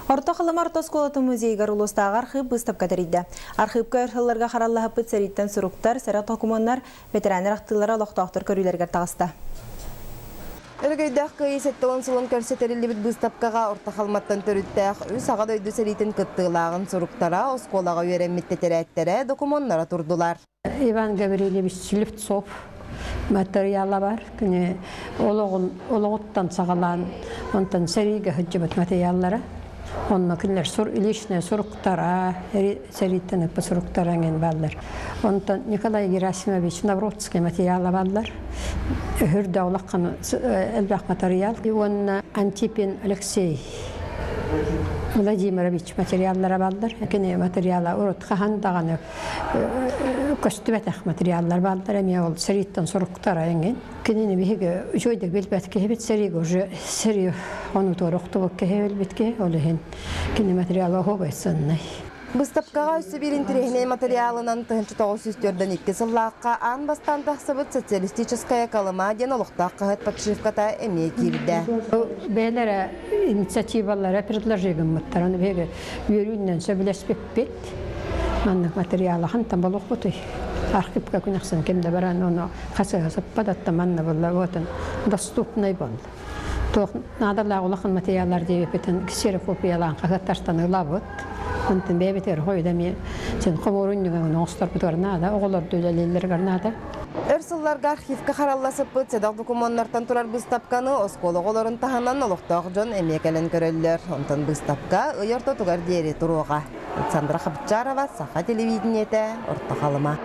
Орто қылым ортосколаты музейгар улустағы архив бұстап кәдірейді. Архивка өрхіллерге қараллағы бұт сәріттен сұруқтар, сәрі токумандар, ветеранер ақтылары лоқтақтыр көрілергер тағысты. Өргөйдәк кыйсеттен сылын көрсөтөрүлү бит быстапкага орта халматтан төрүттәк үс ага дөйдү сәритен кыттылагын суруктара осколага үйренмиттетерәттере документтара турдулар. Иван Гаврилевич Слепцов материалы бар. Күне ологоттан сагалан, онтан сәриге хыджыбыт материаллары. Онна күнлер личный суруктара, сәриттен суруктара ген баллар. Онтан Николай Герасимович Навродский материалы баллар. Хүрдә улаккан элбак материал. Онна Антипин Алексей Владимирович материаллары балдар. Күне материалы урут хандаганы көстүбәтәк материаллар балдар. Эме ол сәриттен суруктара ген. Күнене биге жойдык белбәткә һәбит сәриге уже сәри оны торыктыбык кәһәл битке олehen кине материалы хобайсыннай. Быстапкага үсү бир интерехне материалынан 1902 сыллакка ан бастан тахсыбыт социалистическая калыма ден олуктакка подшивката эме кирде. Бәйләре инициативалары предложением маттараны беге йөрүннән сөбеләспеппет. Манны материалы хантан болук бутой. Архивка күнәксен кемдә баран оны хасыгасып падатта манны булла вотын доступный бол. То надалла улахан материаллар дип бетен ксерокопиялан кагатташтан ылабыт. Онтан бебетер хойдами сен коморуннуган остар бутарна да оголор дөлелелер гарнада. Өрсылларга архивка харалласып седак документтардан турар быстапканы оскологолорун таханан олуктак жон эмекелен көрөллөр. Онтан быстапка ыйорто тугар диери туруга. Александра Хабчарова, Саха телевидениете, Орто Халыма.